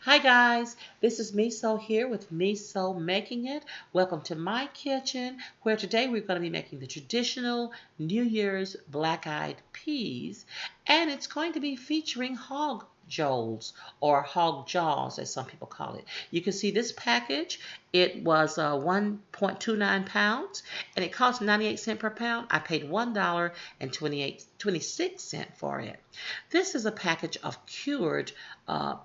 Hi guys, this is Meso here with Meso Making It. Welcome to my kitchen where today we're going to be making the traditional New Year's black-eyed peas, and it's going to be featuring hog jowls or hog jaws as some people call it. You can see this package. It was 1.29 pounds and it cost 98 cents per pound. I paid $1.26 for it. This is a package of cured uh,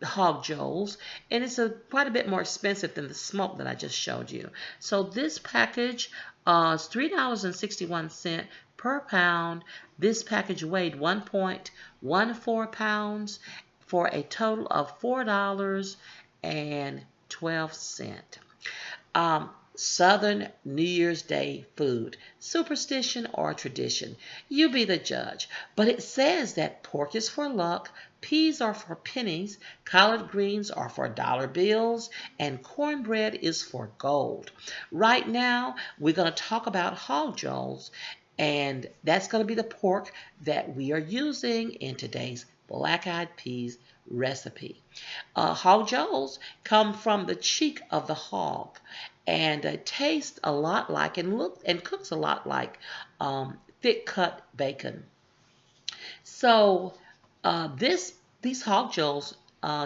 hog jowls, and it's quite a bit more expensive than the smoke that I just showed you. So this package is $3.61 per pound. This package weighed 1.14 pounds for a total of $4.12. Southern New Year's Day food, superstition or tradition. You be the judge. But it says that pork is for luck, peas are for pennies, collard greens are for dollar bills, and cornbread is for gold. Right now, we're going to talk about hog jowls, and that's going to be the pork that we are using in today's black-eyed peas recipe. Hog jowls come from the cheek of the hog and taste a lot like and cooks a lot like thick cut bacon. So these hog jowls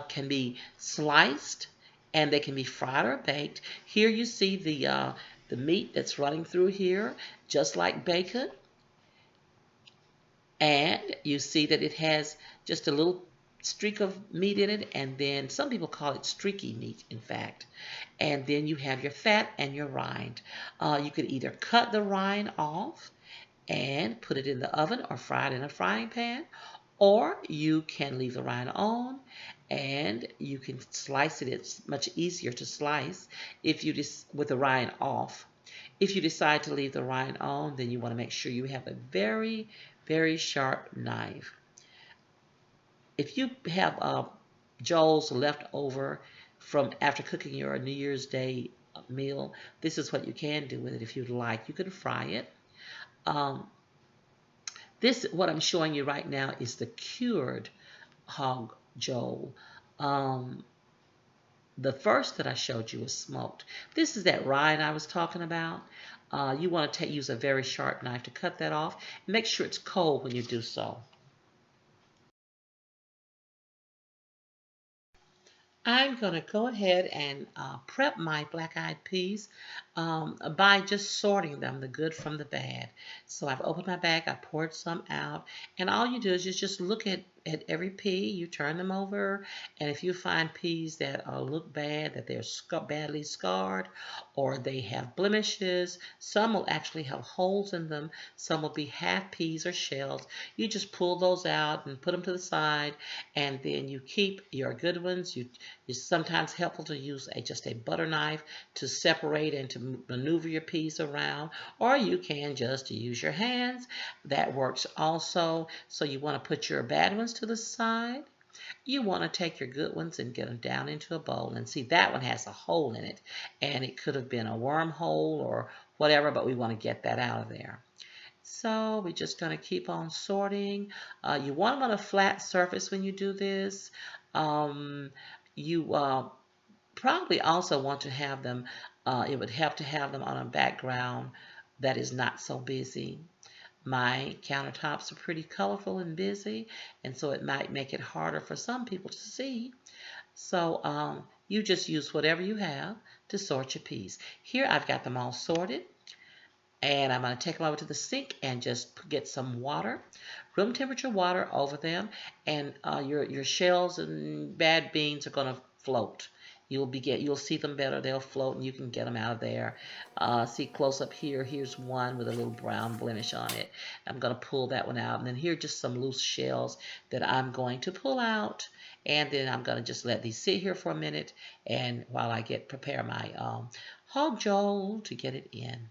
can be sliced and they can be fried or baked. Here you see the meat that's running through here, just like bacon, and you see that it has just a little streak of meat in it, and then some people call it streaky meat, in fact. And then you have your fat and your rind. You could either cut the rind off and put it in the oven or fry it in a frying pan, or you can leave the rind on and you can slice it. It's much easier to slice if you just with the rind off. If you decide to leave the rind on, then you want to make sure you have a very, very sharp knife. If you have jowls left over from after cooking your New Year's Day meal, this is what you can do with it if you'd like. You can fry it. Um, what I'm showing you right now is the cured hog jowl. Um, the first that I showed you was smoked. This is that rind I was talking about. You want to use a very sharp knife to cut that off. Make sure it's cold when you do so. I'm going to go ahead and prep my black-eyed peas by just sorting them, the good from the bad. So I've opened my bag, I poured some out, and all you do is you just look at every pea, you turn them over, and if you find peas that look bad, that they're badly scarred, or they have blemishes, some will actually have holes in them, some will be half peas or shells. You just pull those out and put them to the side, and then you keep your good ones. It's sometimes helpful to use just a butter knife to separate and to maneuver your peas around, or you can just use your hands. That works also. So you want to put your bad ones to the side. You want to take your good ones and get them down into a bowl. And see, that one has a hole in it, and it could have been a wormhole or whatever, but we want to get that out of there. So we're just going to keep on sorting. You want them on a flat surface when you do this. You probably also want to have them, it would help to have them on a background that is not so busy. My countertops are pretty colorful and busy, and so it might make it harder for some people to see. So you just use whatever you have to sort your peas. Here I've got them all sorted. And I'm going to take them over to the sink and just get some water, room temperature water over them, and your shells and bad beans are going to float. You'll see them better. They'll float, and you can get them out of there. See close up here. Here's one with a little brown blemish on it. I'm going to pull that one out, and then here are just some loose shells that I'm going to pull out, and then I'm going to just let these sit here for a minute, and while I prepare my hog jowl to get it in.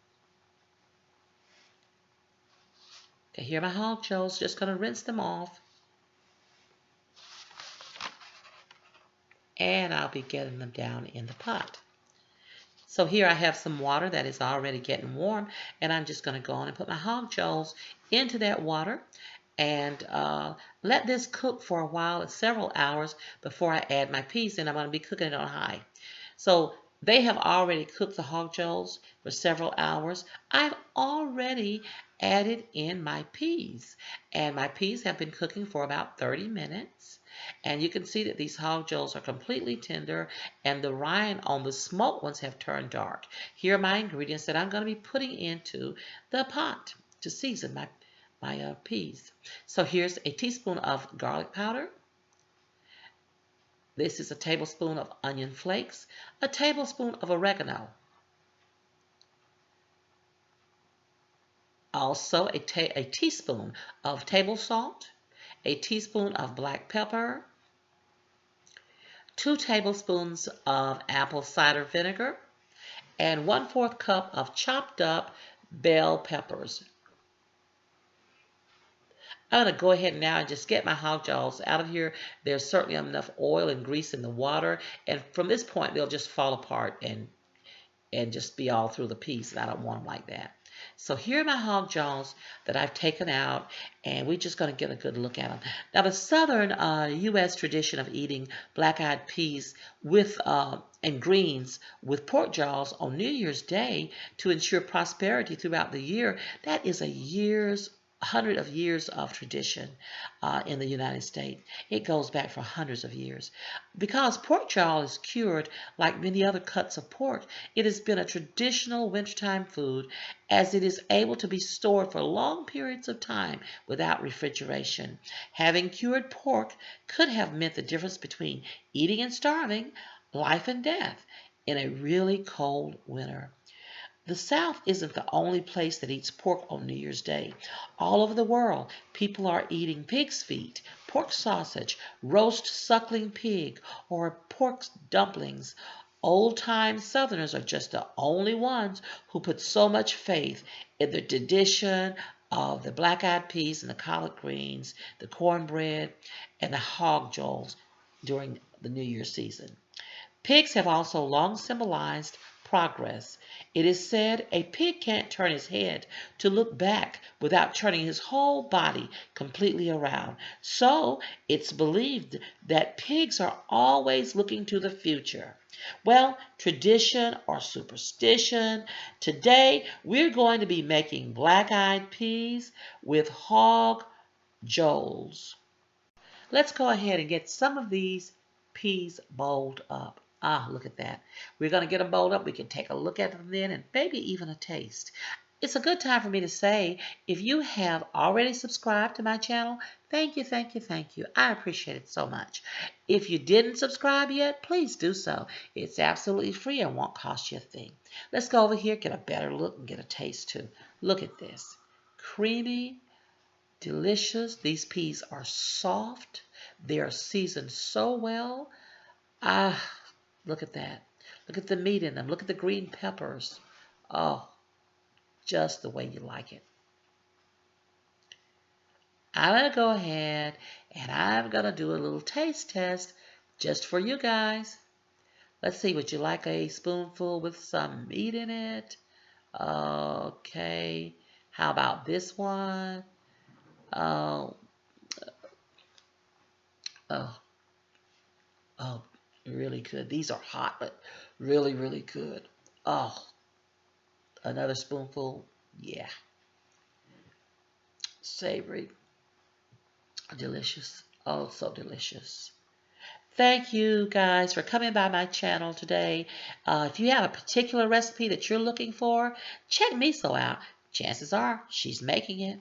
Okay, here are my hog jowls. Just going to rinse them off. And I'll be getting them down in the pot. So here I have some water that is already getting warm. And I'm just going to go on and put my hog jowls into that water. and let this cook for a while, several hours, before I add my peas, and I'm going to be cooking it on high. So they have already cooked the hog jowls for several hours. I've already added in my peas, and my peas have been cooking for about 30 minutes. And you can see that these hog jowls are completely tender, and the rind on the smoked ones have turned dark. Here are my ingredients that I'm going to be putting into the pot to season my peas. So here's a teaspoon of garlic powder. This is a tablespoon of onion flakes, a tablespoon of oregano, also a teaspoon of table salt, a teaspoon of black pepper, 2 tablespoons of apple cider vinegar, and 1/4 cup of chopped up bell peppers. I'm going to go ahead now and just get my hog jowls out of here. There's certainly enough oil and grease in the water, and from this point they'll just fall apart and just be all through the piece, and I don't want them like that. So here are my hog jowls that I've taken out, and we're just going to get a good look at them. Now, the southern U.S. tradition of eating black-eyed peas with and greens with pork jowls on New Year's Day to ensure prosperity throughout the year, that is a hundred of years of tradition in the United States. It goes back for hundreds of years. Because pork jowl is cured like many other cuts of pork, it has been a traditional wintertime food as it is able to be stored for long periods of time without refrigeration. Having cured pork could have meant the difference between eating and starving, life and death in a really cold winter. The South isn't the only place that eats pork on New Year's Day. All over the world, people are eating pig's feet, pork sausage, roast suckling pig, or pork dumplings. Old-time Southerners are just the only ones who put so much faith in the tradition of the black-eyed peas and the collard greens, the cornbread, and the hog jowls during the New Year season. Pigs have also long symbolized progress. It is said a pig can't turn his head to look back without turning his whole body completely around. So it's believed that pigs are always looking to the future. Well, tradition or superstition, today we're going to be making black-eyed peas with hog jowls. Let's go ahead and get some of these peas bowled up. Ah, look at that. We're going to get them bowled up. We can take a look at them then and maybe even a taste. It's a good time for me to say, if you have already subscribed to my channel, thank you, thank you, thank you. I appreciate it so much. If you didn't subscribe yet, please do so. It's absolutely free and won't cost you a thing. Let's go over here, get a better look, and get a taste too. Look at this. Creamy, delicious. These peas are soft. They are seasoned so well. Ah, look at that. Look at the meat in them. Look at the green peppers. Oh, just the way you like it. I'm going to go ahead and I'm going to do a little taste test just for you guys. Let's see, would you like a spoonful with some meat in it? Okay. How about this one? Oh, oh, oh, really good. These are hot, but really, really good. Oh, another spoonful. Yeah. Savory. Delicious. Oh, so delicious. Thank you guys for coming by my channel today. If you have a particular recipe that you're looking for, check Meso out. Chances are she's making it.